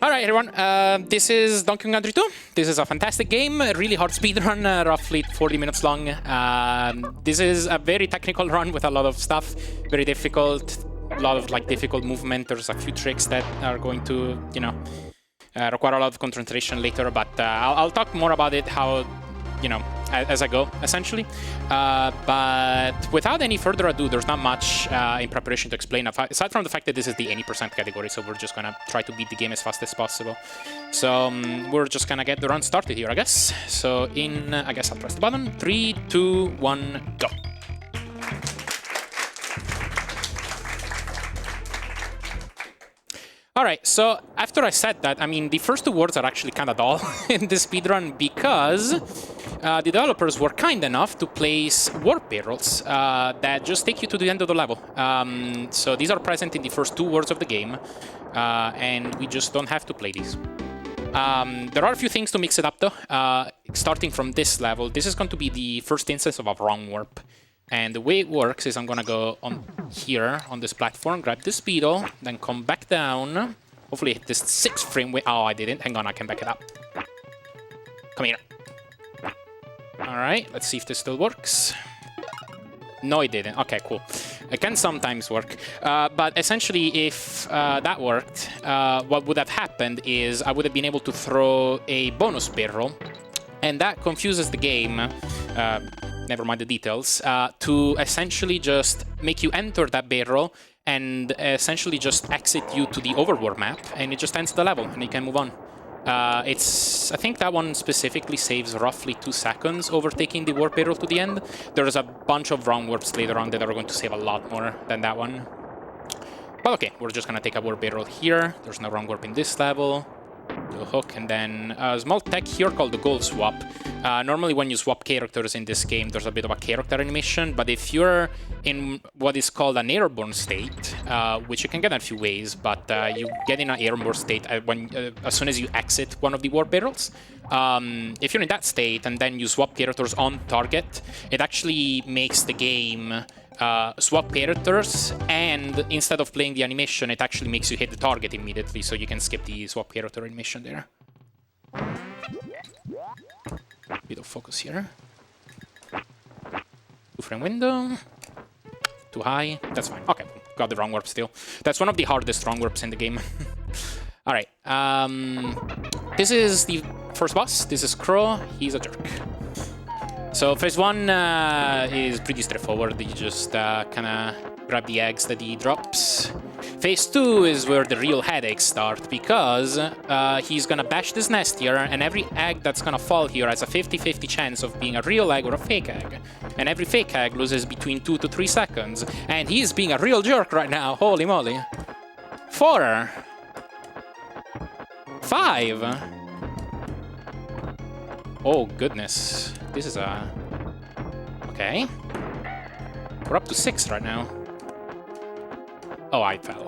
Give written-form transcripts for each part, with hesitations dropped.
All right, everyone. This is Donkey Kong Country 2. This is a fantastic game, a really hard speedrun, roughly 40 minutes long. This is a very technical run with a lot of stuff, very difficult, a lot of difficult movement. There's a few tricks that are going to, require a lot of concentration later, but I'll talk more about it, how, as I go, essentially. But without any further ado, there's not much in preparation to explain, aside from the fact that this is the any % category, so we're just gonna try to beat the game as fast as possible. So we're just gonna get the run started here, I guess. So I guess I'll press the button. 3, 2, 1, go. Alright, so after I said that, I mean, the first two words are actually kind of dull in this speedrun because the developers were kind enough to place warp barrels that just take you to the end of the level. So these are present in the first two words of the game, and we just don't have to play these. There are a few things to mix it up though. Starting from this level, this is going to be the first instance of a wrong warp. And the way it works is I'm gonna go on here on this platform, grab this beetle, then come back down. Hopefully hit this 6 frame wait. Oh, I didn't. Hang on, I can back it up. Come here. Alright, let's see if this still works. No, it didn't. Okay, cool. It can sometimes work. But essentially, if that worked, what would have happened is I would have been able to throw a bonus barrel, and that confuses the game. Never mind the details, to essentially just make you enter that barrel and essentially just exit you to the overworld map, and it just ends the level and you can move on. I think that one specifically saves roughly 2 seconds overtaking the warp barrel to the end. There's a bunch of wrong warps later on that are going to save a lot more than that one. But okay, we're just gonna take a warp barrel here. There's no wrong warp in this level. Do a hook, and then a small tech here called the goal swap. Normally when you swap characters in this game, there's a bit of a character animation, but if you're in what is called an airborne state, which you can get in a few ways, but you get in an airborne state as soon as you exit one of the warp barrels. If you're in that state and then you swap characters on target, it actually makes the game swap characters, and instead of playing the animation, it actually makes you hit the target immediately, so you can skip the swap character animation there. Bit of focus here. 2 frame window. Too high. That's fine. Okay, got the wrong warp still. That's one of the hardest wrong warps in the game. Alright. This is the first boss. This is Crow. He's a jerk. So phase 1 is pretty straightforward. You just kind of grab the eggs that he drops. Phase 2 is where the real headaches start, because he's gonna bash this nest here, and every egg that's gonna fall here has a 50-50 chance of being a real egg or a fake egg. And every fake egg loses between 2 to 3 seconds. And he's being a real jerk right now. Holy moly. 4. 5. Oh, goodness. This is a... Okay. We're up to 6 right now. Oh, I fell.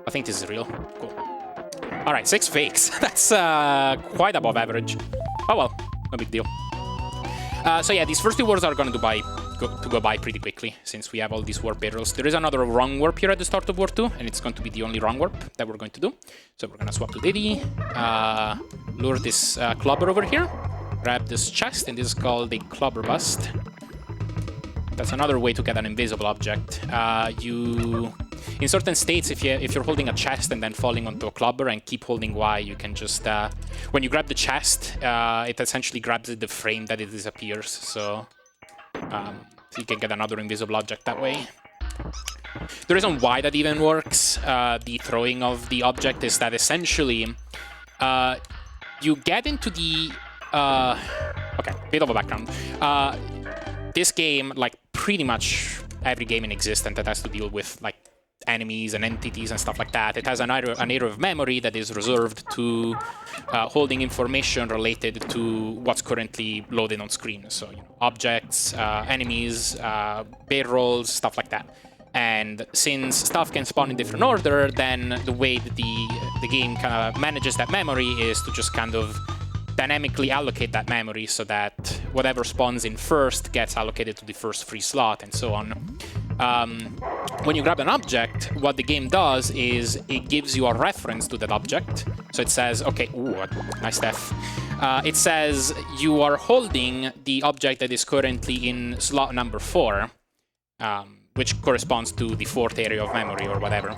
I think this is real. Cool. Alright, 6 fakes. That's quite above average. Oh well, no big deal. So yeah, these first 2 worlds are going to go by pretty quickly, since we have all these warp barrels. There is another wrong warp here at the start of War 2, and it's going to be the only wrong warp that we're going to do. So we're going to swap to Diddy, lure this clobber over here, grab this chest, and this is called the clobber bust. That's another way to get an invisible object. In certain states, if you're holding a chest and then falling onto a clobber and keep holding Y, you can just... when you grab the chest, it essentially grabs the frame that it disappears, so you can get another invisible object that way. The reason why that even works, the throwing of the object, is that essentially you get into the... okay, bit of a background. This game, like pretty much every game in existence that has to deal with like enemies and entities and stuff like that, it has an area of memory that is reserved to holding information related to what's currently loaded on screen. So objects, enemies, barrels, stuff like that. And since stuff can spawn in different order, then the way that the game kind of manages that memory is to just kind of dynamically allocate that memory so that whatever spawns in first gets allocated to the first free slot, and so on. When you grab an object, what the game does is it gives you a reference to that object. So it says, okay, ooh, nice stuff. It says you are holding the object that is currently in slot number 4, which corresponds to the 4th area of memory or whatever.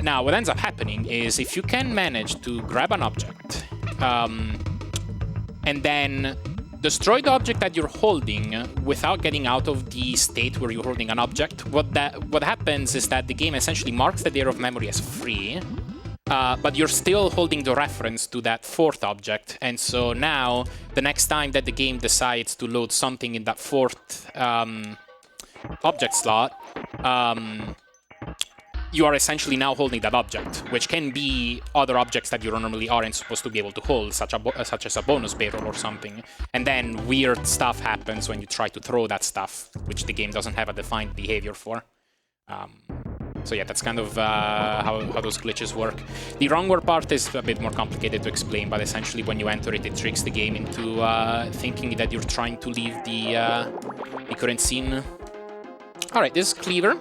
Now, what ends up happening is if you can manage to grab an object and then destroy the object that you're holding without getting out of the state where you're holding an object, what happens is that the game essentially marks that area of memory as free, but you're still holding the reference to that 4th object. And so now, the next time that the game decides to load something in that 4th object slot, you are essentially now holding that object, which can be other objects that you normally aren't supposed to be able to hold, such as a bonus barrel or something. And then weird stuff happens when you try to throw that stuff, which the game doesn't have a defined behavior for. So yeah, that's kind of how those glitches work. The wrongware part is a bit more complicated to explain, but essentially when you enter it, it tricks the game into thinking that you're trying to leave the current scene. Alright, this is Cleaver.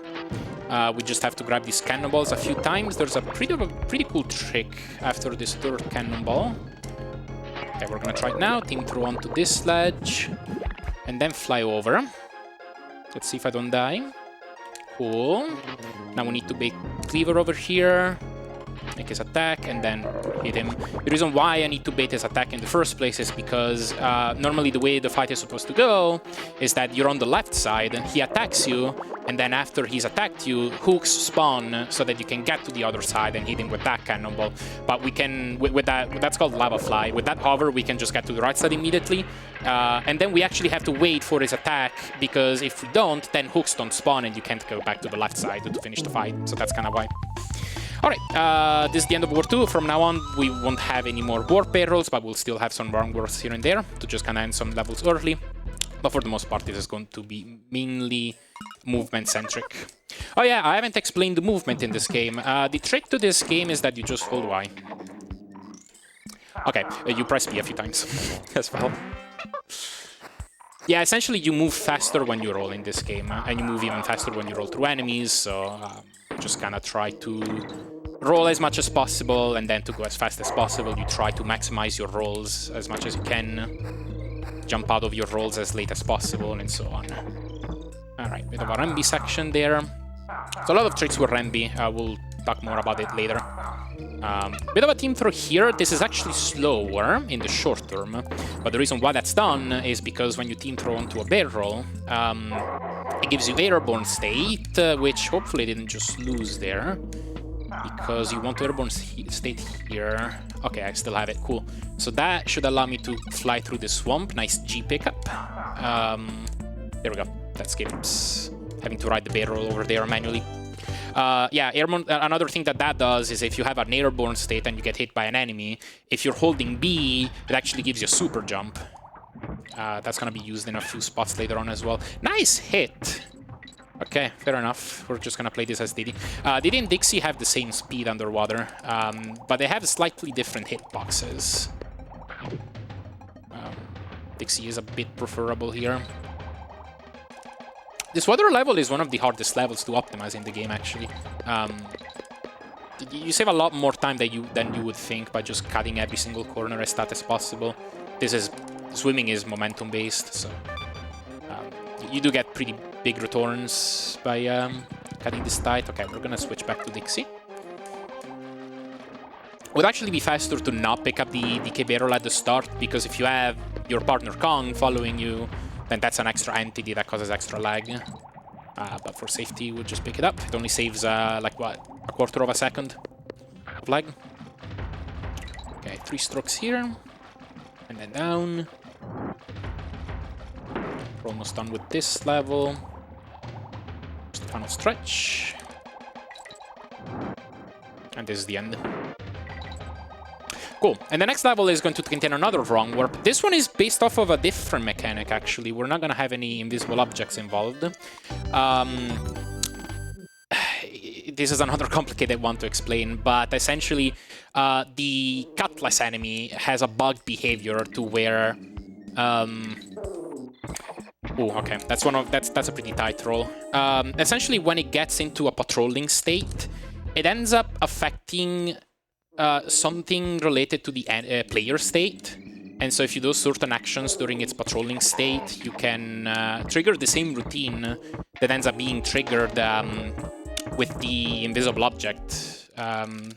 We just have to grab these cannonballs a few times. There's a pretty cool trick after this 3rd cannonball. Okay, we're gonna try it now. Team throw onto this sledge. And then fly over. Let's see if I don't die. Cool. Now we need to bait Cleaver over here. Make his attack and then hit him. The reason why I need to bait his attack in the first place is because normally the way the fight is supposed to go is that you're on the left side, he attacks you, and then after he's attacked you, hooks spawn so that you can get to the other side and hit him with that cannonball. But we can, with that's called Lava Fly. With that hover, we can just get to the right side immediately. And then we actually have to wait for his attack, because if we don't, then hooks don't spawn and you can't go back to the left side to finish the fight. So that's kind of why. Alright, this is the end of War 2. From now on, we won't have any more warp barrels, but we'll still have some wrong wars here and there to just kind of end some levels early. But for the most part, this is going to be mainly movement-centric. Oh yeah, I haven't explained the movement in this game. The trick to this game is that you just hold Y. Okay, you press B a few times as well. Yeah, essentially you move faster when you roll in this game, and you move even faster when you roll through enemies, so just kind of try to roll as much as possible, and then to go as fast as possible, you try to maximize your rolls as much as you can, jump out of your rolls as late as possible, and so on. Alright, bit of a Rembi section there. So a lot of tricks with Rembi, we'll talk more about it later. Bit of a team throw here. This is actually slower in the short term, but the reason why that's done is because when you team throw onto a barrel, it gives you airborne state, which hopefully didn't just lose there, because you want airborne state here. Okay, I still have it, cool. So that should allow me to fly through the swamp. Nice G pickup. There we go. That skips having to ride the barrel over there manually. Yeah, airborne. Another thing that does is if you have an airborne state and you get hit by an enemy, if you're holding B, it actually gives you a super jump. That's gonna be used in a few spots later on as well. Nice hit! Okay, fair enough. We're just gonna play this as Diddy. Diddy and Dixie have the same speed underwater, but they have slightly different hitboxes. Dixie is a bit preferable here. This water level is one of the hardest levels to optimize in the game, actually. You save a lot more time than you would think by just cutting every single corner as tight as possible. Swimming is momentum based, so you do get pretty big returns by cutting this tight. Okay, we're gonna switch back to Dixie. It would actually be faster to not pick up the DK barrel at the start, because if you have your partner Kong following you, then that's an extra entity that causes extra lag. But for safety, we'll just pick it up. It only saves, like, what, a quarter of a second of lag. Okay, 3 strokes here. And then down. We're almost done with this level. Just the final stretch. And this is the end. Cool. And the next level is going to contain another wrong warp. This one is based off of a different mechanic, actually. We're not going to have any invisible objects involved. The this is another complicated one to explain, but essentially the cutlass enemy has a bugged behavior to where oh, okay, that's a pretty tight roll. Essentially, when it gets into a patrolling state, it ends up affecting something related to the player state. And so if you do certain actions during its patrolling state, you can trigger the same routine that ends up being triggered with the invisible object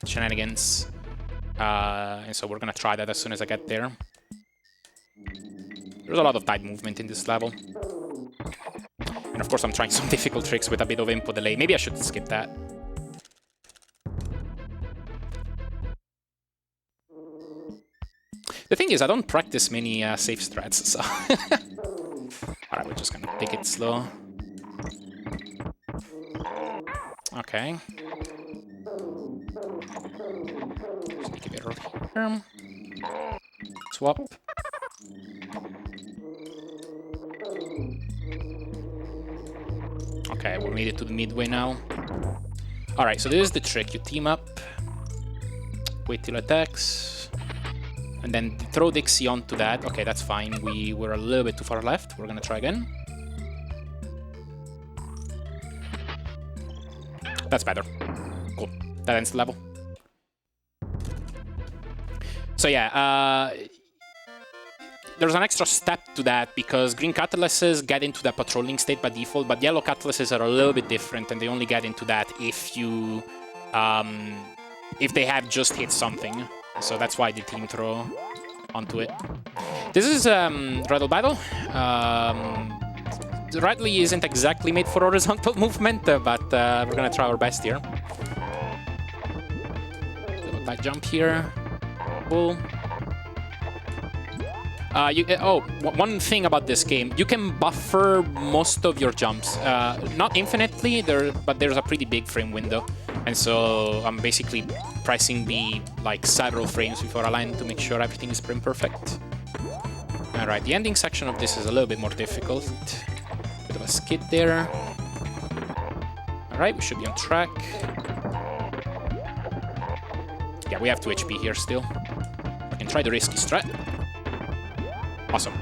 shenanigans. And so we're gonna try that as soon as I get there. There's a lot of tight movement in this level. And of course I'm trying some difficult tricks with a bit of input delay. Maybe I should skip that. The thing is, I don't practice many safe strats, so... Alright, we're just gonna take it slow. Okay. Sneaky bit right here. Swap. Okay, we made it to the midway now. Alright, so this is the trick. You team up, wait till attacks, and then throw Dixie onto that. Okay, that's fine. We were a little bit too far left. We're gonna try again. That's better. Cool. That ends the level. So yeah, there's an extra step to that because green cutlasses get into that patrolling state by default, but yellow cutlasses are a little bit different, and they only get into that if you, if they have just hit something. So that's why the team throw onto it. This is Rattle Battle. Radley isn't exactly made for horizontal movement, but we're gonna try our best here. Little back jump here. Cool. One thing about this game, you can buffer most of your jumps. Not infinitely, but there's a pretty big frame window. And so I'm basically pressing B like several frames before I land to make sure everything is frame perfect. Alright, the ending section of this is a little bit more difficult. Bit of a skid there. Alright, we should be on track. Yeah, we have 2 HP here still. I can try the risky strat. Awesome.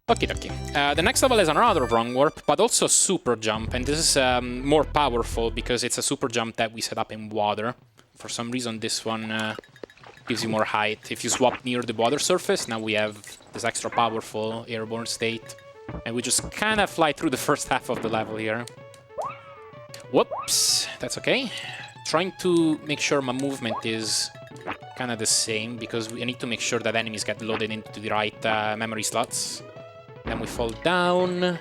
Okie dokie. The next level is another wrong warp, but also super jump, and this is more powerful because it's a super jump that we set up in water. For some reason, this one gives you more height. If you swap near the water surface, now we have this extra powerful airborne state, and we just kind of fly through the first half of the level here. Whoops, that's okay. Trying to make sure my movement is kind of the same, because we need to make sure that enemies get loaded into the right memory slots. Then we fall down,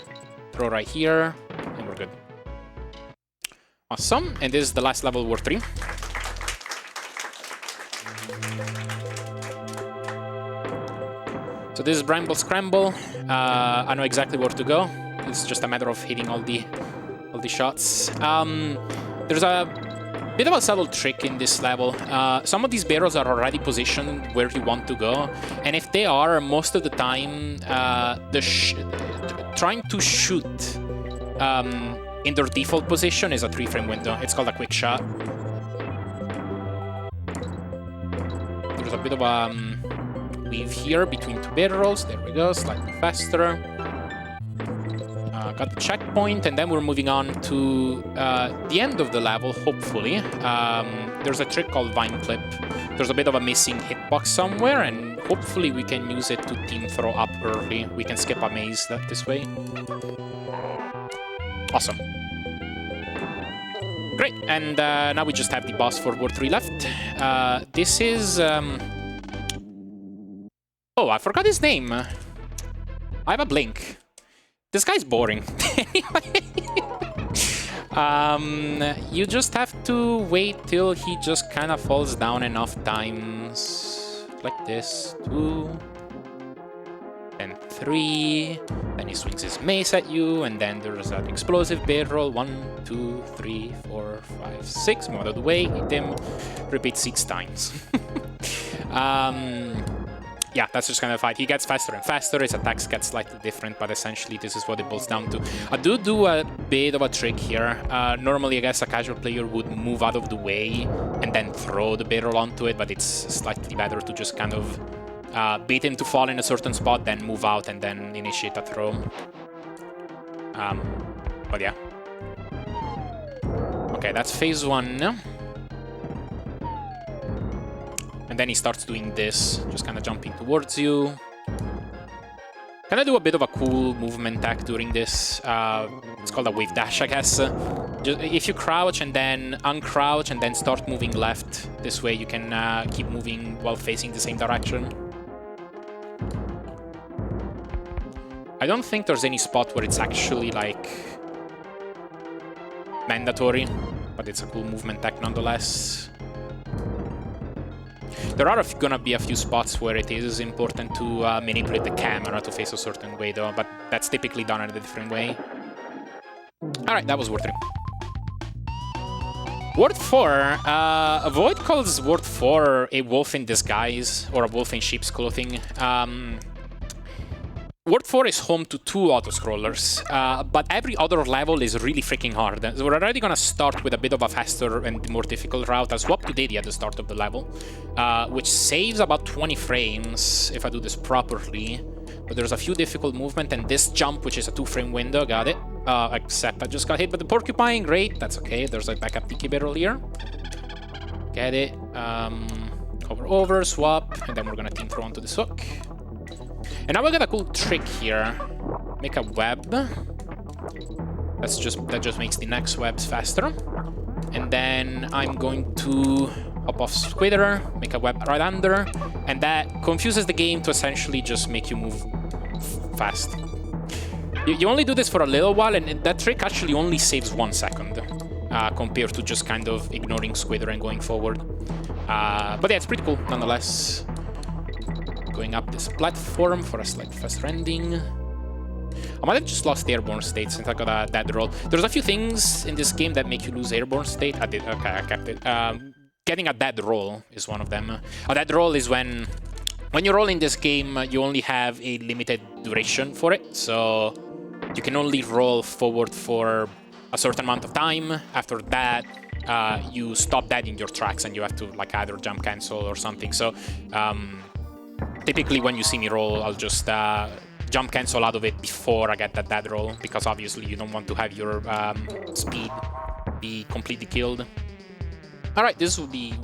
throw right here, and we're good. Awesome, and this is the last level, War 3. So this is Bramble Scramble. I know exactly where to go. It's just a matter of hitting all the shots. There's a bit of a subtle trick in this level. Some of these barrels are already positioned where you want to go, and if they are, most of the time, trying to shoot in their default position is a 3-frame window. It's called a quick shot. There's a bit of a weave here between 2 barrels. There we go, slightly faster. Got the checkpoint, and then we're moving on to the end of the level, hopefully. There's a trick called Vine Clip. There's a bit of a missing hitbox somewhere, and hopefully we can use it to team throw up early. We can skip a maze this way. Awesome. Great, and now we just have the boss for War 3 left. This is... Oh, I forgot his name. I have a blink. This guy's boring. You just have to wait till he just kind of falls down enough times. Like this. 2. And 3. Then he swings his mace at you, and then there's an explosive barrel. 1, 2, 3, 4, 5, 6. Move out of the way, hit him. Repeat 6 times. yeah, that's just kind of a fight. He gets faster and faster, his attacks get slightly different, but essentially this is what it boils down to. I do a bit of a trick here. Normally, I guess a casual player would move out of the way and then throw the barrel onto it, but it's slightly better to just kind of bait him to fall in a certain spot, then move out and then initiate a throw. But yeah. Okay, that's phase 1. And then he starts doing this, just kind of jumping towards you. Kind of do a bit of a cool movement tech during this. It's called a wave dash, I guess. Just, if you crouch and then uncrouch and then start moving left, this way you can keep moving while facing the same direction. I don't think there's any spot where it's actually like mandatory, but it's a cool movement tech nonetheless. There are gonna be a few spots where it is important to manipulate the camera to face a certain way though, but that's typically done in a different way. Alright, that was Ward 3. Ward 4, Void calls Ward 4 a wolf in disguise, or a wolf in sheep's clothing. Ward 4 is home to 2 auto-scrollers, but every other level is really freaking hard. So we're already gonna start with a bit of a faster and more difficult route. I'll swap to Daddy at the start of the level, which saves about 20 frames if I do this properly. But there's a few difficult movement, and this jump, which is a 2-frame window, got it. Except I just got hit by the porcupine, great, that's okay. There's a backup tiki barrel here. Get it. Hover over, swap, and then we're gonna team throw onto this hook. And now we got a cool trick here. Make a web. That just makes the next webs faster. And then I'm going to hop off Squidder, make a web right under, and that confuses the game to essentially just make you move fast. You only do this for a little while, and that trick actually only saves 1 second compared to just kind of ignoring Squidder and going forward. But yeah, it's pretty cool nonetheless. Going up this platform for a slight faster ending. I might have just lost airborne state since I got a dead roll. There's a few things in this game that make you lose airborne state. I did, okay, I kept it. Getting a dead roll is one of them. A dead roll is when you roll in this game, you only have a limited duration for it. So you can only roll forward for a certain amount of time. After that, you stop dead in your tracks and you have to like either jump cancel or something. So typically when you see me roll, I'll just jump cancel out of it before I get that dead roll, because obviously you don't want to have your speed be completely killed. Alright, this will be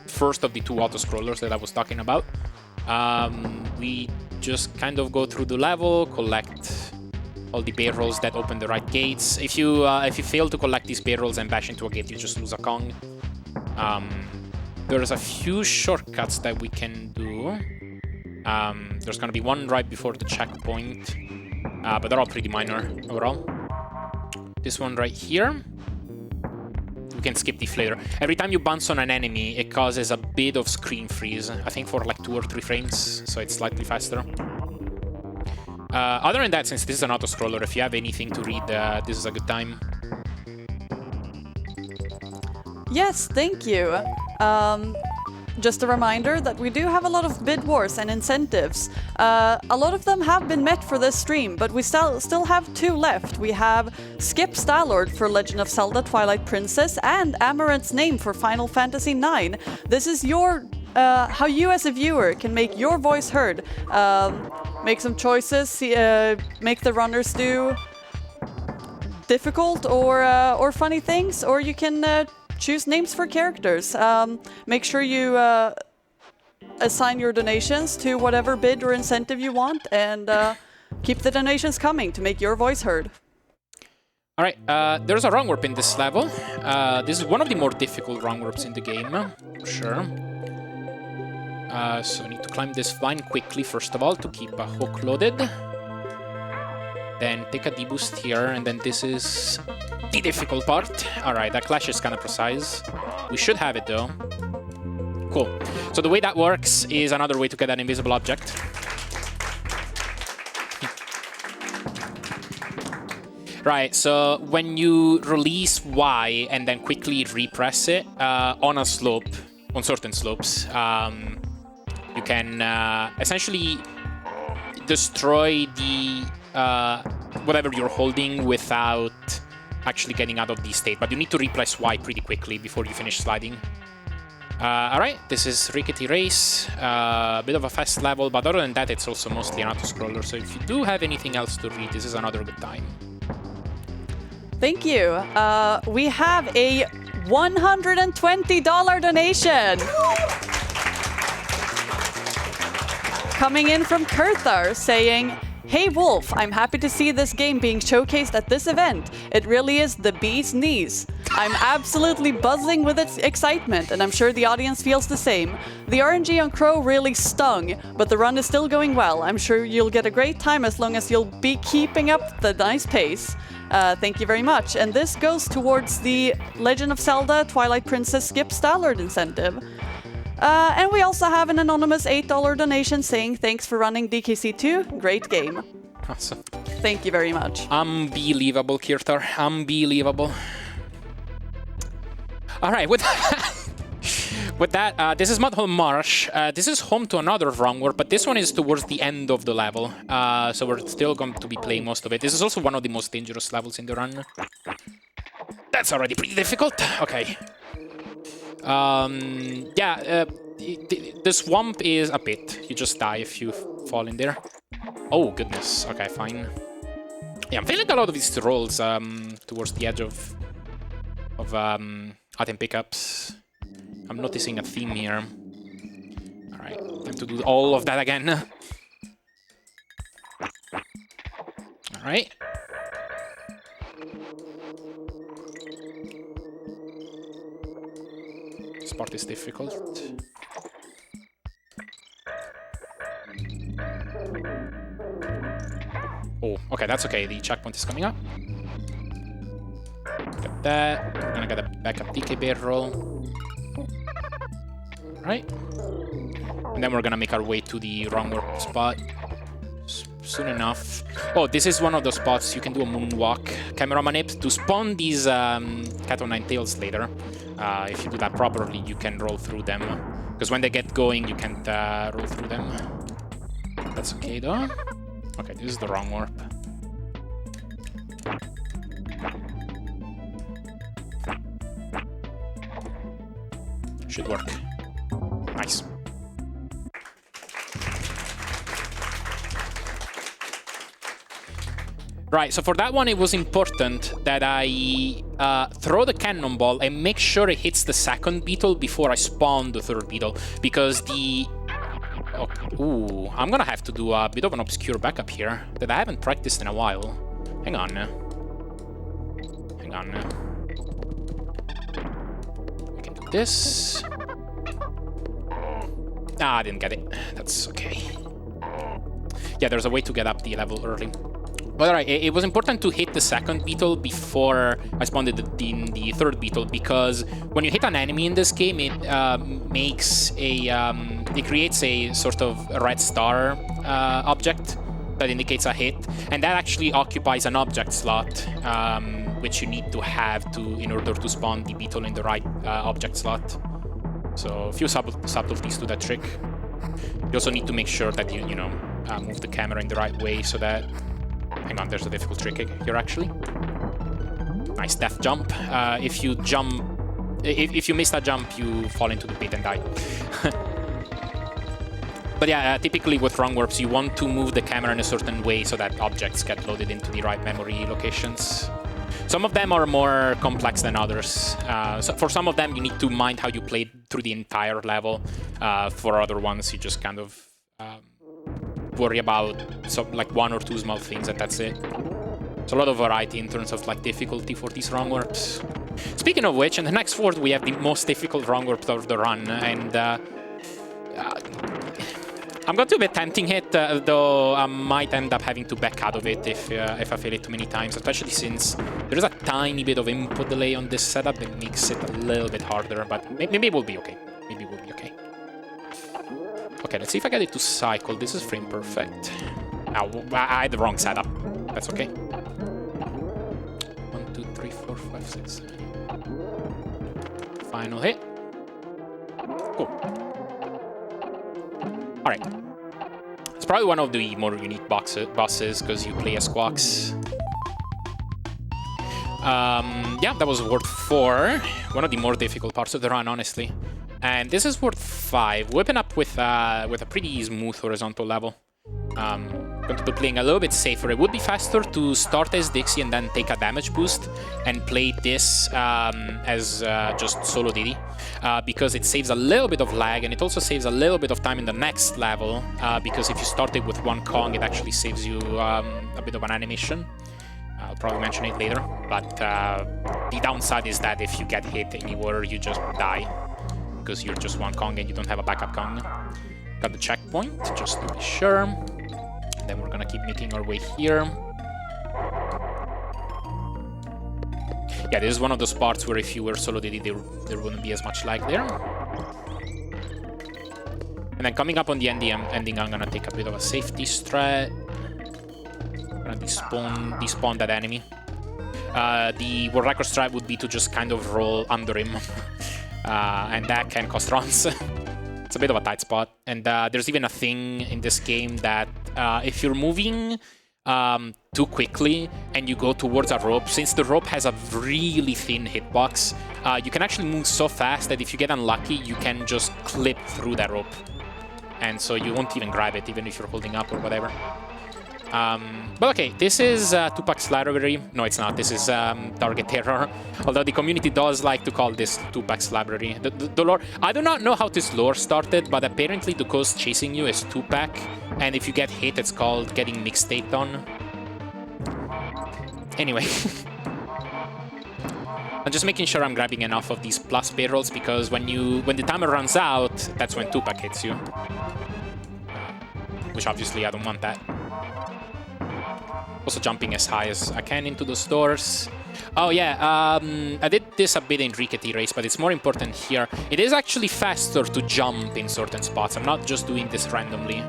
first of the 2 auto-scrollers that I was talking about. We just kind of go through the level, collect all the barrels that open the right gates. If you fail to collect these barrels and bash into a gate, you just lose a Kong. There's a few shortcuts that we can do. There's gonna be one right before the checkpoint, but they're all pretty minor overall. This one right here, we can skip deflator. Every time you bounce on an enemy, it causes a bit of screen freeze, I think for like 2 or 3 frames, so it's slightly faster. Other than that, since this is an auto-scroller, if you have anything to read, this is a good time. Yes, thank you. Just a reminder that we do have a lot of bid wars and incentives. A lot of them have been met for this stream, but we still have 2 left. We have Skip Stallord for Legend of Zelda Twilight Princess and Amaranth's Name for Final Fantasy IX. This is your how you as a viewer can make your voice heard. Make some choices, make the runners do difficult or funny things, or you can choose names for characters. Make sure you assign your donations to whatever bid or incentive you want, and keep the donations coming to make your voice heard. Alright, there's a wrong warp in this level. This is one of the more difficult wrong warps in the game, for sure. So I need to climb this vine quickly, first of all, to keep a hook loaded. Then take a deboost here, and then this is the difficult part. Alright, that clash is kind of precise. We should have it, though. Cool. So the way that works is another way to get an invisible object. Right, so when you release Y and then quickly repress it on a slope, on certain slopes, you you can essentially destroy the whatever you're holding without actually getting out of the state. But you need to repress Y pretty quickly before you finish sliding. Alright, this is Rickety Race, a bit of a fast level, but other than that, it's also mostly an auto-scroller, so if you do have anything else to read, this is another good time. Thank you. We have a $120 donation coming in from Kurthar saying, "Hey Wolf, I'm happy to see this game being showcased at this event. It really is the bee's knees. I'm absolutely buzzing with its excitement, and I'm sure the audience feels the same. The RNG on Crow really stung, but the run is still going well. I'm sure you'll get a great time as long as you'll be keeping up the nice pace. Thank you very much." And this goes towards the Legend of Zelda Twilight Princess Skip Stallard incentive. And we also have an anonymous $8 donation saying, "Thanks for running DKC2. Great game." Awesome. Thank you very much. Unbelievable, Kirtar. Unbelievable. All right, with that, this is Mudhole Marsh. This is home to another wrong warp, but this one is towards the end of the level. So we're still going to be playing most of it. This is also one of the most dangerous levels in the run. That's already pretty difficult. Okay. Yeah, the swamp is a pit. You just die if you fall in there. Oh, goodness. Okay, fine. Yeah, I'm feeling a lot of these rolls towards the edge of item pickups. I'm noticing a theme here. Alright, time to do all of that again. Alright. This part is difficult. Oh, okay, that's okay. The checkpoint is coming up. Get that. We're gonna get a backup DK barrel. Right. And then we're gonna make our way to the wrong warp spot soon enough. Oh, this is one of those spots you can do a moonwalk. Camera manip to spawn these cat o' nine tails later. If you do that properly, you can roll through them. Because when they get going, you can't roll through them. That's okay though. Okay, this is the wrong warp. Should work. Nice. Right, so for that one, it was important that I throw the cannonball and make sure it hits the second beetle before I spawn the third beetle, because the... Oh, ooh, I'm gonna have to do a bit of an obscure backup here that I haven't practiced in a while. Hang on. Hang on. We can do this. Ah, I didn't get it. That's okay. Yeah, there's a way to get up the level early. But alright, it was important to hit the second beetle before I spawned in the third beetle, because when you hit an enemy in this game, it makes a... it creates a sort of red star object that indicates a hit, and that actually occupies an object slot, which you need to have in order to spawn the beetle in the right object slot. So a few subtleties to that trick. You also need to make sure that you move the camera in the right way so that... Hang on, there's a difficult trick here actually. Nice death jump. If you jump... If you miss that jump, you fall into the pit and die. But yeah, typically with wrong warps, you want to move the camera in a certain way so that objects get loaded into the right memory locations. Some of them are more complex than others. So for some of them, you need to mind how you played through the entire level. For other ones, you just kind of worry about like one or two small things, and that's it. There's a lot of variety in terms of like difficulty for these wrong warps. Speaking of which, in the next ward, we have the most difficult wrong warp of the run, and I'm going to be attempting it, though I might end up having to back out of it if I fail it too many times, especially since there's a tiny bit of input delay on this setup that makes it a little bit harder, but maybe it will be okay. Maybe it will be okay. Okay, let's see if I get it to cycle. This is frame perfect. Now, I had the wrong setup. That's okay. 1, 2, 3, 4, 5, 6, 7. Final hit. Cool. Alright. It's probably one of the more unique bosses because you play as Squawks. Yeah, that was Ward 4. One of the more difficult parts of the run, honestly. And this is Ward 5. Whipping up with a pretty smooth horizontal level. Going to be playing a little bit safer. It would be faster to start as Dixie and then take a damage boost and play this as just solo Diddy. Because it saves a little bit of lag and it also saves a little bit of time in the next level. Because if you start it with one Kong, it actually saves you a bit of an animation. I'll probably mention it later, but the downside is that if you get hit anywhere, you just die, because you're just one Kong and you don't have a backup Kong. Got the checkpoint, just to be sure. And then we're gonna keep making our way here. Yeah, this is one of those parts where if you were solo Diddy, there wouldn't be as much lag there. And then coming up on the ending, I'm gonna take a bit of a safety strat. Gonna despawn that enemy. The world record strat would be to just kind of roll under him, and that can cost runs. It's a bit of a tight spot, and there's even a thing in this game that if you're moving too quickly and you go towards a rope, since the rope has a really thin hitbox, you can actually move so fast that if you get unlucky, you can just clip through that rope, and so you won't even grab it, even if you're holding up or whatever. But okay, this is Tupac's library. No, it's not. This is Target Terror. Although the community does like to call this Tupac's library. The lore... I do not know how this lore started, but apparently the ghost chasing you is Tupac. And if you get hit, it's called getting mixtaped on. Anyway. I'm just making sure I'm grabbing enough of these plus payrolls, because when the timer runs out, that's when Tupac hits you. Which obviously I don't want that. Also jumping as high as I can into the stores. Oh yeah, I did this a bit in Rickety Race, but it's more important here. It is actually faster to jump in certain spots. I'm not just doing this randomly.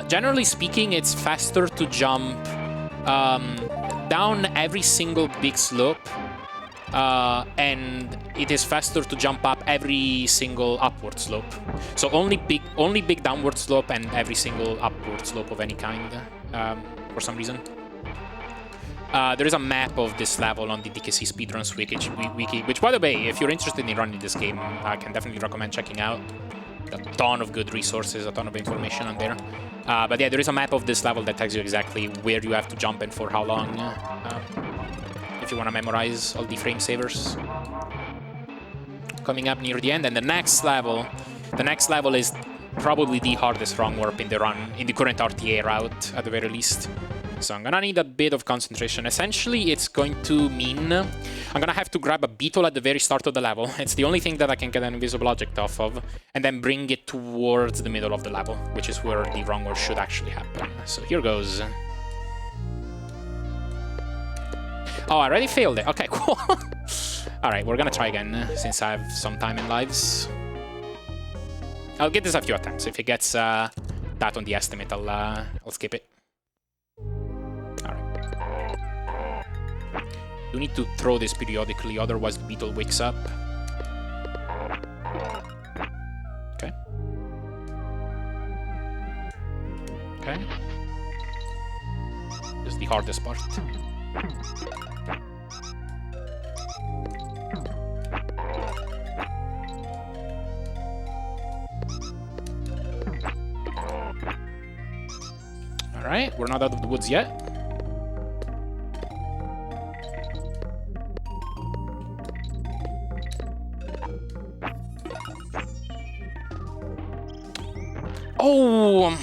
Generally speaking, it's faster to jump down every single big slope. And it is faster to jump up every single upward slope. So only big downward slope and every single upward slope of any kind, for some reason. There is a map of this level on the DKC Speedruns wiki, which, by the way, if you're interested in running this game, I can definitely recommend checking out. A ton of good resources, a ton of information on there. But yeah, there is a map of this level that tells you exactly where you have to jump and for how long, if you want to memorize all the frame savers. Coming up near the end, and the next level is probably the hardest wrong warp in the run, in the current RTA route, at the very least. So I'm gonna need a bit of concentration. Essentially, it's going to mean I'm gonna have to grab a beetle at the very start of the level. It's the only thing that I can get an invisible object off of, and then bring it towards the middle of the level, which is where the wrong warp should actually happen. So here goes. Oh, I already failed it. Okay, cool. Alright, we're gonna try again, since I have some time in lives. I'll get this a few attempts. If it gets that on the estimate, I'll skip it. You need to throw this periodically, otherwise the beetle wakes up. Okay. Okay. This is the hardest part. Alright, we're not out of the woods yet. Oh,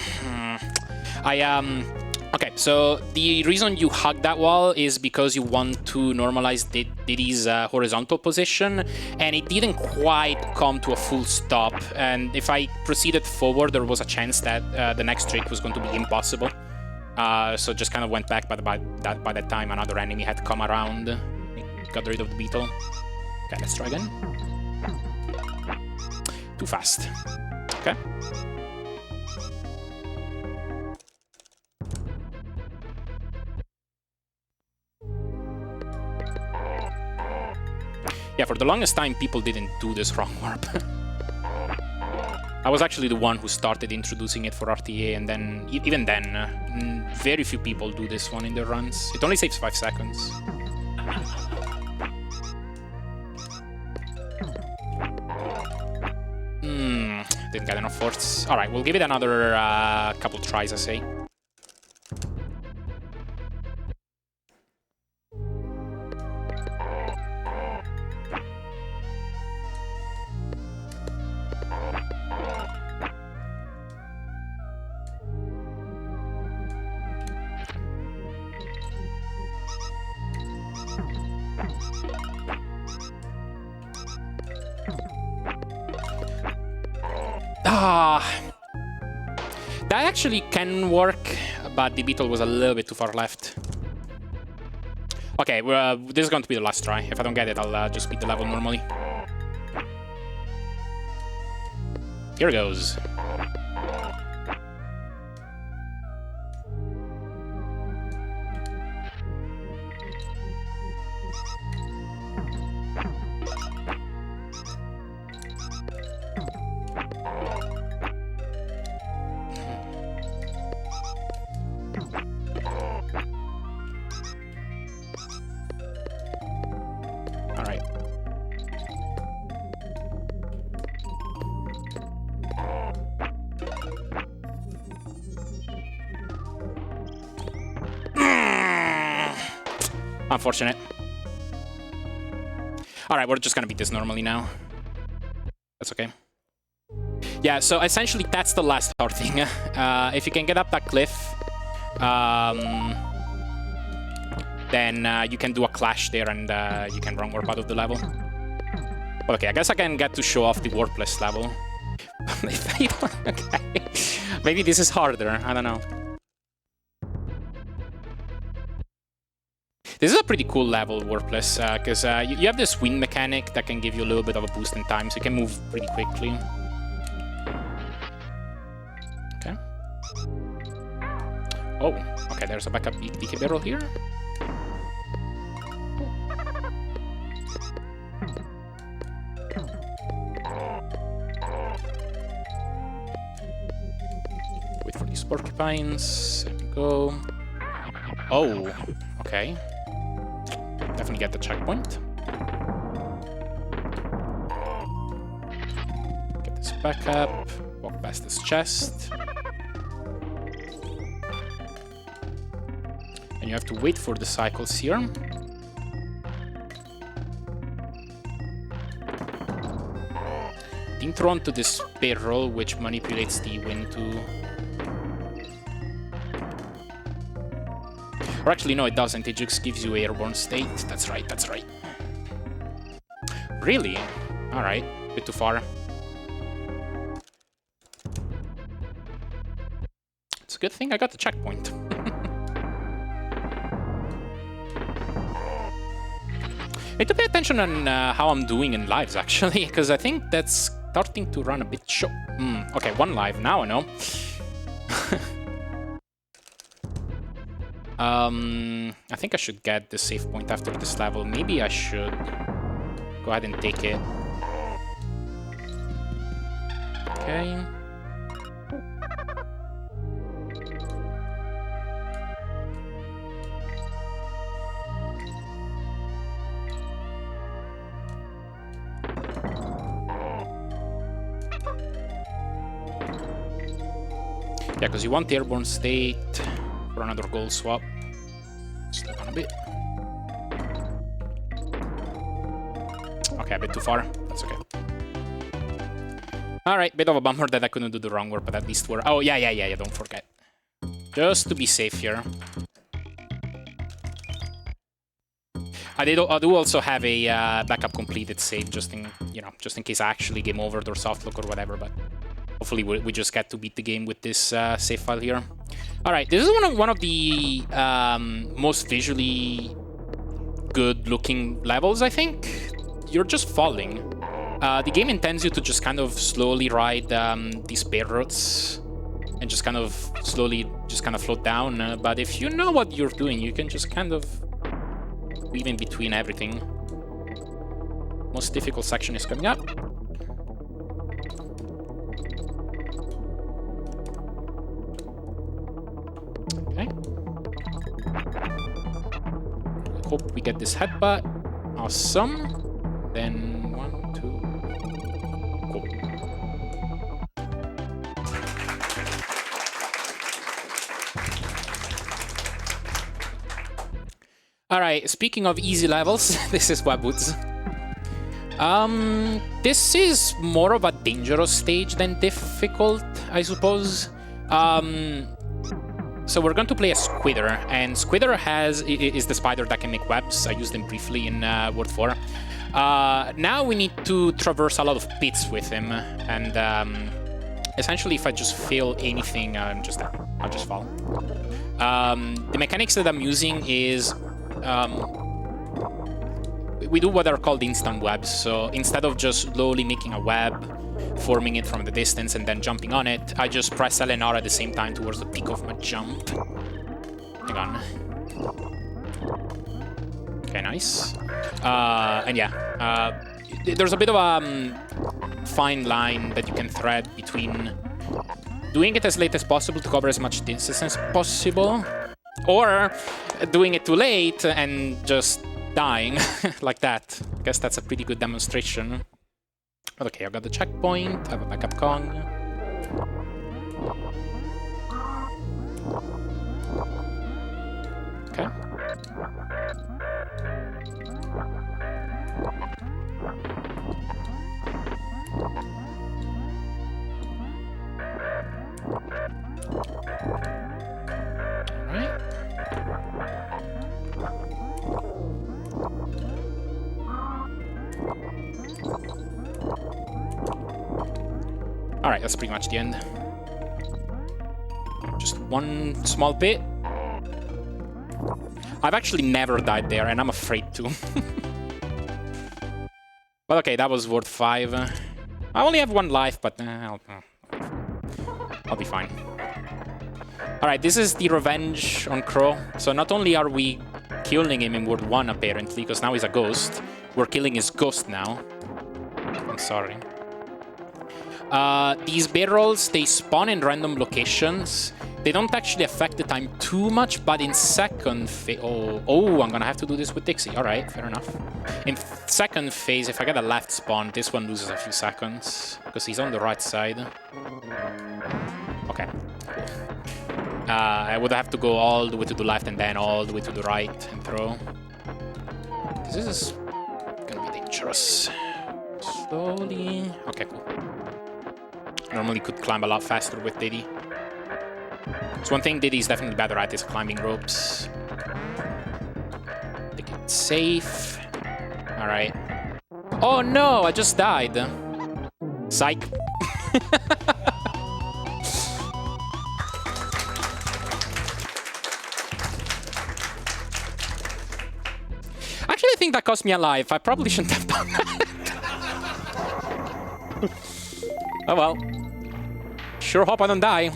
okay, so the reason you hug that wall is because you want to normalize Diddy's horizontal position, and it didn't quite come to a full stop. And if I proceeded forward, there was a chance that the next trick was going to be impossible. So just kind of went back, but by that time, another enemy had come around. It got rid of the beetle. Okay, let's try again. Too fast. Okay. Yeah, for the longest time, people didn't do this wrong warp. I was actually the one who started introducing it for RTA, and then, even then, very few people do this one in their runs. It only saves 5 seconds. Didn't get enough forts. Alright, we'll give it another couple tries, I say. That actually can work, but the beetle was a little bit too far left. Okay, this is going to be the last try. If I don't get it, I'll just beat the level normally. Here goes. Unfortunate. Alright, we're just gonna beat this normally now. That's okay. Yeah, so essentially that's the last hard thing. If you can get up that cliff, then you can do a clash there and you can run warp out of the level. But okay, I guess I can get to show off the warpless level. Okay. Maybe this is harder, I don't know. This is a pretty cool level, warpless, because you have this wind mechanic that can give you a little bit of a boost in time, so you can move pretty quickly. Okay. Oh, okay, there's a backup DK barrel here. Wait for these porcupines. There we go. Oh, okay. Definitely get the checkpoint. Get this back up. Walk past this chest. And you have to wait for the cycles here. Being thrown to this barrel, which manipulates the wind to... Or actually, no, it doesn't. It just gives you airborne state. That's right, that's right. Really? Alright, a bit too far. It's a good thing I got the checkpoint. I need to pay attention on how I'm doing in lives, actually, because I think that's starting to run a bit short. Okay, 1 live, now I know. I think I should get the save point after this level. Maybe I should go ahead and take it. Okay. Yeah, because you want the airborne state for another gold swap. Stuck on a bit. Okay, a bit too far. That's okay. Alright, bit of a bummer that I couldn't do the wrong warp, but at least we're... Oh, yeah, don't forget. Just to be safe here. I do also have a backup completed save, just in case I actually game overed or softlock or whatever, but hopefully we just get to beat the game with this save file here. Alright, this is one of the most visually good-looking levels, I think. You're just falling. The game intends you to just kind of slowly ride these pair routes and just kind of slowly float down. But if you know what you're doing, you can just kind of weave in between everything. Most difficult section is coming up. hope we get this headbutt. Awesome. Then 1, 2. Cool. Alright, speaking of easy levels, this is Webwoods. This is more of a dangerous stage than difficult, I suppose. So we're going to play a Squidder, and Squidder is the spider that can make webs. I used them briefly in World 4. Now we need to traverse a lot of pits with him, and essentially if I just fail anything, I'll just fall. The mechanics that I'm using is we do what are called instant webs. So instead of just slowly making a web, forming it from the distance and then jumping on it, I just press L and R at the same time towards the peak of my jump. Hang on. Okay, nice. And yeah, there's a bit of a fine line that you can thread between doing it as late as possible to cover as much distance as possible, or doing it too late and just dying like that. I guess that's a pretty good demonstration. Okay, I got the checkpoint, I have a backup Kong. Okay. Alright. Alright, that's pretty much the end. Just one small bit. I've actually never died there, and I'm afraid to. But okay, that was worth 5. I only have 1 life, but I'll be fine. Alright, this is the revenge on Crow. So not only are we killing him in World 1, apparently, because now he's a ghost, we're killing his ghost now. I'm sorry. These barrels, they spawn in random locations. They don't actually affect the time too much, but in second phase... Oh, I'm gonna have to do this with Dixie. Alright, fair enough. In second phase, if I get a left spawn, this one loses a few seconds, because he's on the right side. Okay, cool. I would have to go all the way to the left and then all the way to the right and throw. This is gonna be dangerous. Slowly... Okay, cool. Normally could climb a lot faster with Diddy. So one thing Diddy's definitely better at is climbing ropes. Take it safe. Alright. Oh no, I just died. Psych. Actually, I think that cost me a life. I probably shouldn't have done that. Oh well. Sure hope I don't die.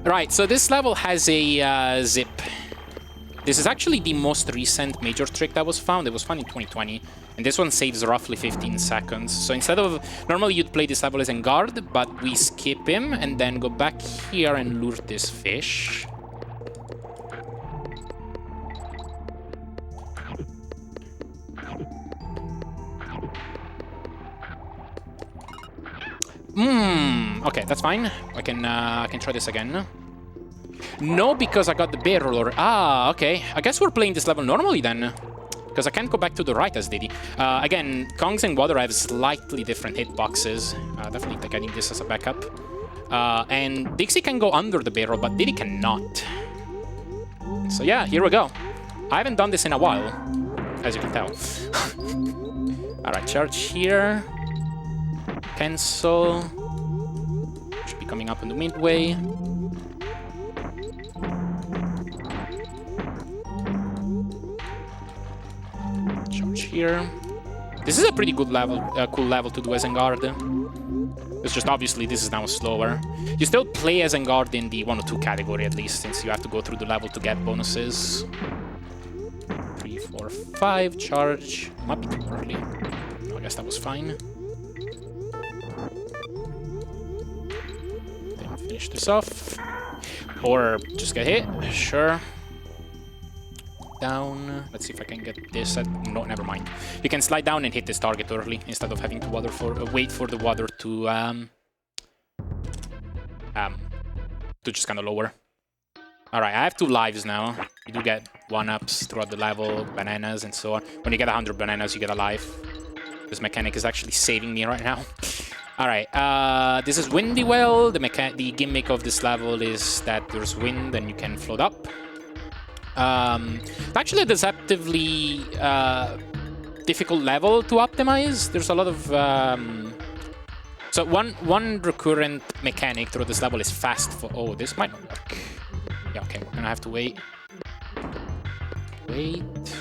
Right, so this level has a zip. This is actually the most recent major trick that was found. It was found in 2020, and this one saves roughly 15 seconds. So instead of... Normally you'd play this level as Engard, but we skip him and then go back here and lure this fish. Okay, that's fine. I can try this again. No, because I got the barrel or... Ah, okay. I guess we're playing this level normally then. Because I can't go back to the right as Diddy. Again, Kongs and Water have slightly different hitboxes. Definitely getting this as a backup. And Dixie can go under the barrel, but Diddy cannot. So yeah, here we go. I haven't done this in a while, as you can tell. Alright, charge here. Cancel. Should be coming up on the midway. Charge here. This is a pretty good level, cool level to do as Engard. It's just obviously this is now slower. You still play as Engard in the 1 or 2 category at least, since you have to go through the level to get bonuses. 3, 4, 5, charge. Might be too early. No, I guess that was fine. Then finish this off. Or just get hit, sure. down. Let's see if I can get this. No, never mind. You can slide down and hit this target early instead of having to wait for the water to just kind of lower. All right, I have 2 lives now. You do get 1-ups throughout the level, bananas and so on. When you get 100 bananas, you get a life. This mechanic is actually saving me right now. All right, this is Windy Well. The gimmick of this level is that there's wind and you can float up. It's actually a deceptively difficult level to optimize. There's a lot of... So one recurrent mechanic through this level is fast... Oh, this might not work. Yeah, okay, we're gonna have to wait.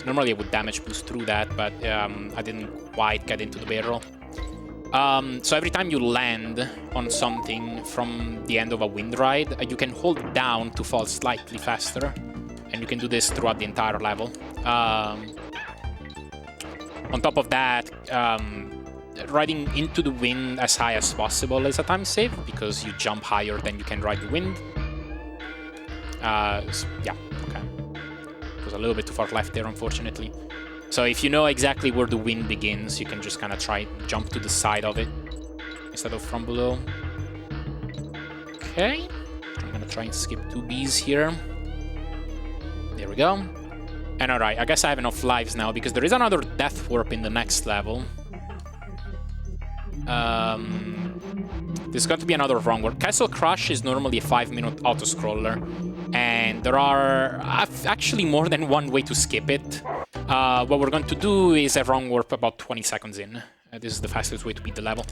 Normally I would damage boost through that, but I didn't quite get into the barrel. So every time you land on something from the end of a wind ride, you can hold down to fall slightly faster. And you can do this throughout the entire level. On top of that, riding into the wind as high as possible is a time save, because you jump higher than you can ride the wind. So, yeah, okay. It was a little bit too far left there, unfortunately. So if you know exactly where the wind begins, you can just kind of jump to the side of it instead of from below. Okay, I'm gonna try and skip 2 Bs here. There we go. And alright, I guess I have enough lives now, because there is another death warp in the next level. There's got to be another wrong warp. Castle Crush is normally a 5-minute auto-scroller, and there are actually more than one way to skip it. What we're going to do is a wrong warp about 20 seconds in. This is the fastest way to beat the level.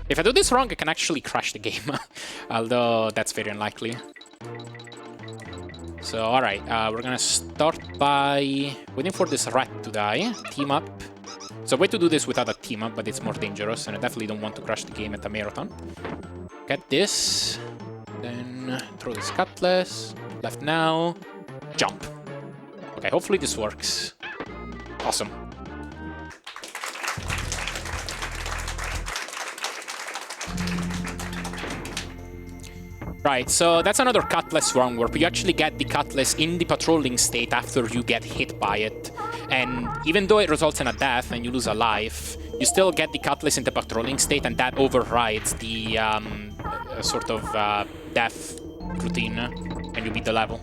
If I do this wrong, I can actually crash the game, although that's very unlikely. So, alright, we're gonna start by waiting for this rat to die. Team up. So, way to do this without a team up, but it's more dangerous, and I definitely don't want to crash the game at a marathon. Get this. Then throw this cutlass. Left now. Jump. Okay, hopefully this works. Awesome. Right, so that's another Cutlass wrong warp. You actually get the Cutlass in the patrolling state after you get hit by it. And even though it results in a death and you lose a life, you still get the Cutlass in the patrolling state, and that overrides the sort of death routine, and you beat the level.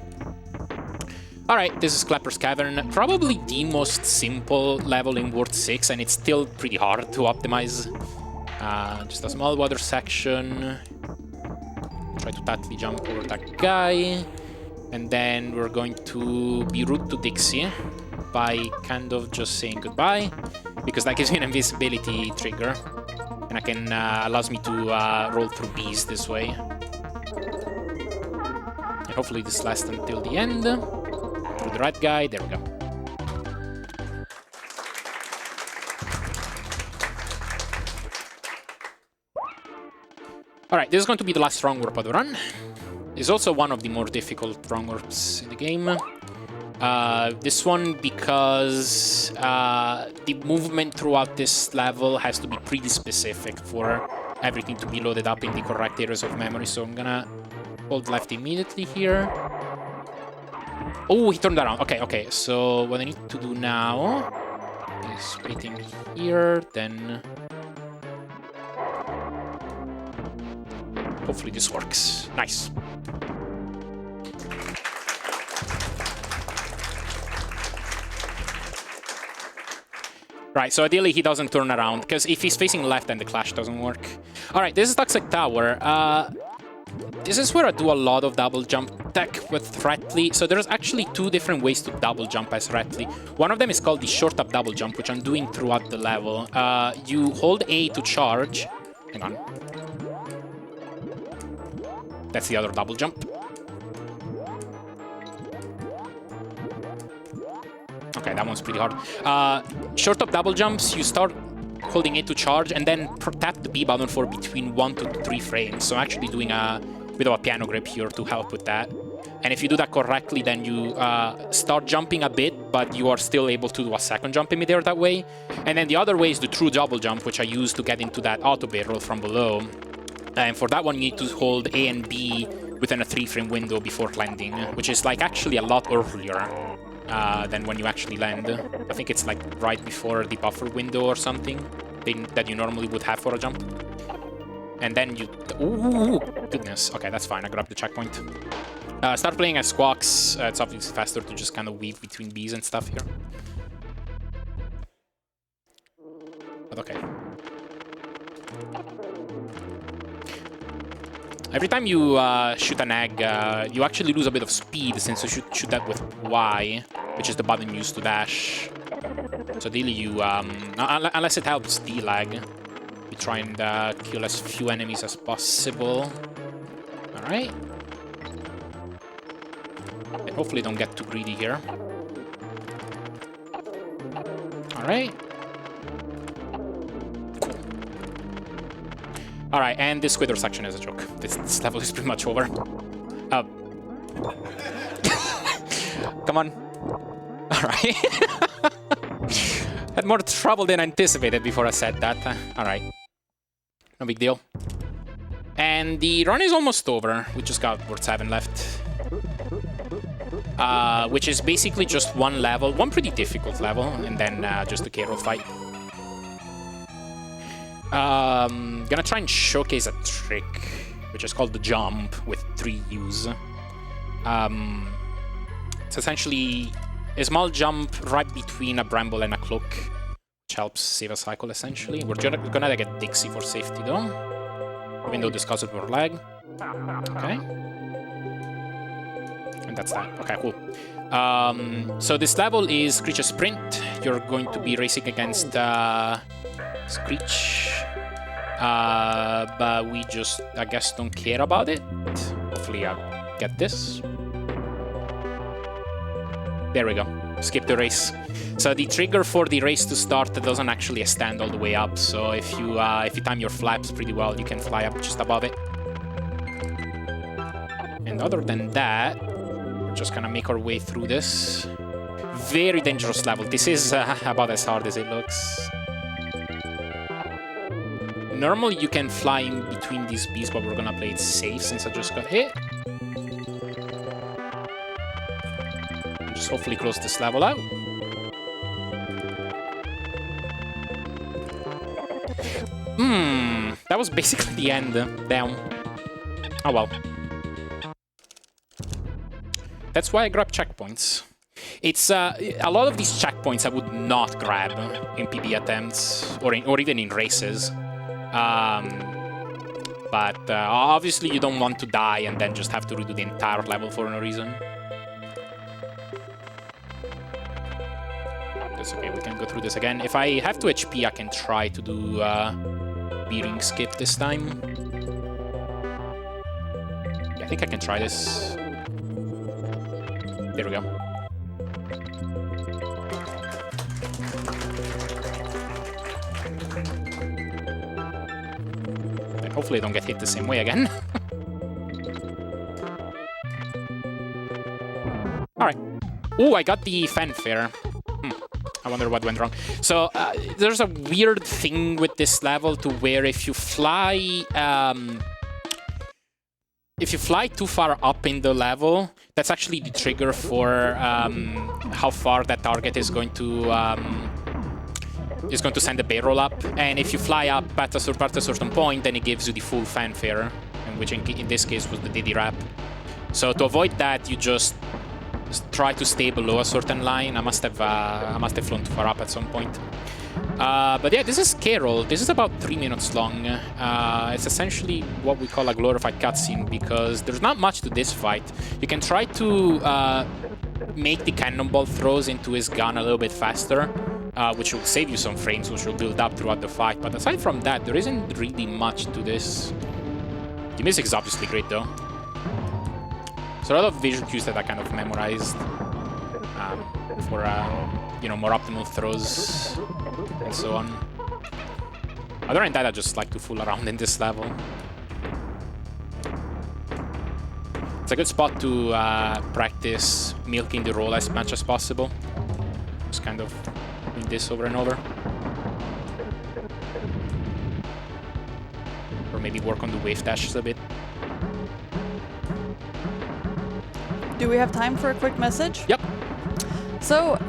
Alright, this is Clapper's Cavern. Probably the most simple level in World 6, and it's still pretty hard to optimize. Just a small water section. Try to totally jump over that guy. And then we're going to be rude to Dixie by kind of just saying goodbye, because that gives me an invisibility trigger. And I can allows me to roll through bees this way. And hopefully this lasts until the end. Through the right guy, there we go. Alright, this is going to be the last wrong warp of the run. It's also one of the more difficult wrong warps in the game. This one because the movement throughout this level has to be pretty specific for everything to be loaded up in the correct areas of memory. So I'm gonna hold left immediately here. Oh, he turned around. Okay. So what I need to do now is waiting here, then... Hopefully this works. Nice. Right, so ideally he doesn't turn around, because if he's facing left, then the clash doesn't work. Alright, this is Toxic Tower. This is where I do a lot of double jump tech with Threatly. So there's actually 2 different ways to double jump as Threatly. One of them is called the short up double jump, which I'm doing throughout the level. You hold A to charge. Hang on. That's the other double jump. Okay, that one's pretty hard. Short up double jumps, you start holding A to charge, and then tap the B button for between 1 to 3 frames. So I'm actually doing a bit of a piano grip here to help with that. And if you do that correctly, then you start jumping a bit, but you are still able to do a second jump in midair that way. And then the other way is the true double jump, which I use to get into that auto barrel from below. And for that one, you need to hold A and B within a 3-frame window before landing, which is like actually a lot earlier than when you actually land. I think it's like right before the buffer window or something that you normally would have for a jump. And then you... Ooh, goodness. Okay, that's fine. I grabbed the checkpoint. Start playing as Squawks. It's obviously faster to just kind of weave between bees and stuff here. But okay. Every time you shoot an egg, you actually lose a bit of speed since you shoot that with Y, which is the button used to dash. So ideally you, unless it helps D-lag, you try and kill as few enemies as possible. Alright. And hopefully don't get too greedy here. Alright. Alright, and this Squidward section is a joke. This level is pretty much over. Come on. Alright. Had more trouble than anticipated before I said that. Alright. No big deal. And the run is almost over. We just got Word 7 left. Which is basically just one level, one pretty difficult level, and then just a Carol fight. Gonna try and showcase a trick, which is called the jump with 3 U's. It's essentially a small jump right between a bramble and a cloak, which helps save a cycle essentially. We're gonna get Dixie for safety though, even though this causes more lag. Okay. And that's that. Okay, cool. So this level is Screech's Sprint. You're going to be racing against Screech. But we just, I guess, don't care about it. Hopefully I'll get this. There we go. Skip the race. So the trigger for the race to start doesn't actually extend all the way up. So if you time your flaps pretty well, you can fly up just above it. And other than that, we're just gonna make our way through this. Very dangerous level. This is about as hard as it looks. Normally you can fly in between these bees, but we're gonna play it safe since I just got hit. Just hopefully close this level out. That was basically the end. Damn. Oh well. That's why I grab checkpoints. It's a lot of these checkpoints I would not grab in PB attempts or even in races. But obviously you don't want to die and then just have to redo the entire level for no reason. That's okay, we can go through this again. If I have 2 HP, I can try to do B-ring skip this time. Yeah, I think I can try this. There we go. Hopefully I don't get hit the same way again. Alright. Oh, I got the fanfare. I wonder what went wrong. So, there's a weird thing with this level to where if you fly too far up in the level, that's actually the trigger for how far that target is going to send the barrel up, and if you fly up at a certain point, then it gives you the full fanfare, which in this case was the Diddy Rap. So to avoid that, you just try to stay below a certain line. I must have flown too far up at some point. But yeah, this is Carol. This is about 3 minutes long. It's essentially what we call a glorified cutscene because there's not much to this fight. You can try to make the cannonball throws into his gun a little bit faster, which will save you some frames, which will build up throughout the fight. But aside from that, there isn't really much to this. The music is obviously great, though. So a lot of visual cues that I kind of memorized for, you know, more optimal throws and so on. Other than that, I just like to fool around in this level. It's a good spot to practice milking the roll as much as possible. Just kind of doing this over and over. Or maybe work on the wave dashes a bit. Do we have time for a quick message? Yep. So,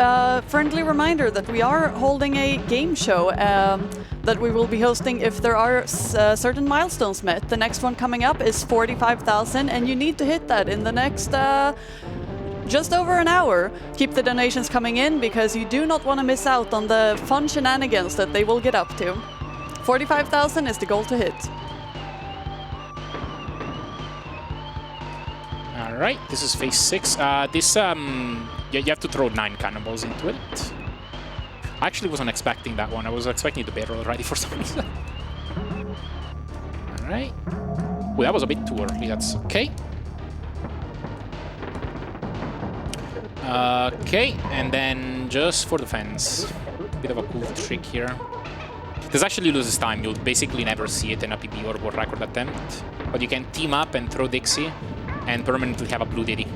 friendly reminder that we are holding a game show that we will be hosting if there are certain milestones met. The next one coming up is 45,000, and you need to hit that in the next just over an hour. Keep the donations coming in because you do not want to miss out on the fun shenanigans that they will get up to. 45,000 is the goal to hit. All right, this is phase 6. You have to throw 9 cannonballs into it. I actually wasn't expecting that one. I was expecting the barrel already for some reason. All right. Oh, that was a bit too early. That's okay. Okay, and then just for the fence. Bit of a cool trick here. This actually loses time. You'll basically never see it in a PB or world record attempt. But you can team up and throw Dixie and permanently have a blue Diddy.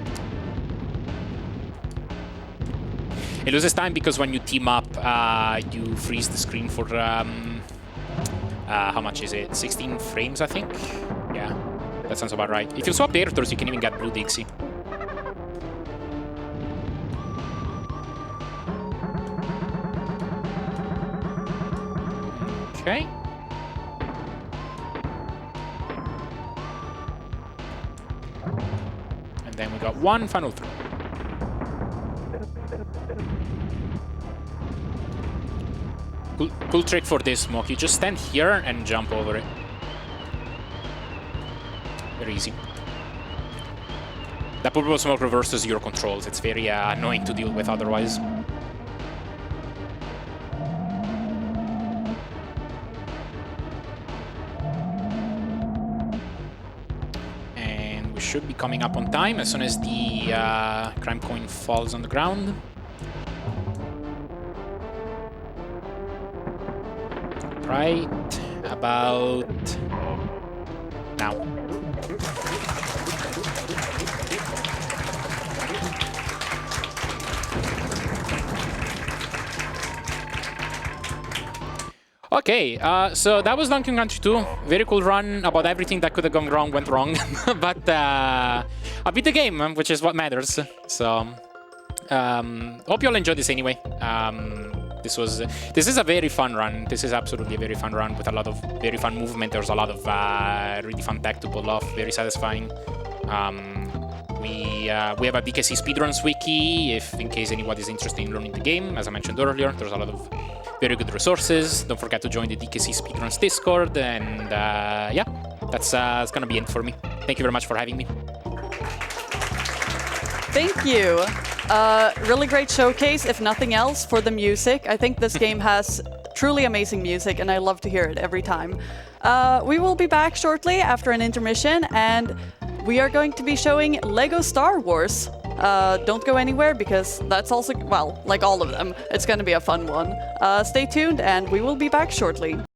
It loses time because when you team up, you freeze the screen for, how much is it? 16 frames, I think? Yeah, that sounds about right. If you swap characters, you can even get blue Dixie. Okay. And then we got one final throw. Cool trick for this, Smoke. You just stand here and jump over it. Very easy. That purple smoke reverses your controls. It's very annoying to deal with otherwise. And we should be coming up on time as soon as the crime coin falls on the ground. Right about now. Okay, so that was Donkey Kong Country 2. Very cool run. About everything that could have gone wrong went wrong. But I beat the game, which is what matters. So, hope you all enjoyed this anyway. This is a very fun run. This is absolutely a very fun run with a lot of very fun movement. There's a lot of really fun tech to pull off. Very satisfying. We have a DKC Speedruns wiki, if in case anybody's interested in learning the game. As I mentioned earlier, there's a lot of very good resources. Don't forget to join the DKC Speedruns Discord. And yeah, that's gonna be it for me. Thank you very much for having me. Thank you. Really great showcase, if nothing else, for the music. I think this game has truly amazing music, and I love to hear it every time. We will be back shortly after an intermission, and we are going to be showing Lego Star Wars. Don't go anywhere, because that's also, well, like all of them, it's going to be a fun one. Stay tuned, and we will be back shortly.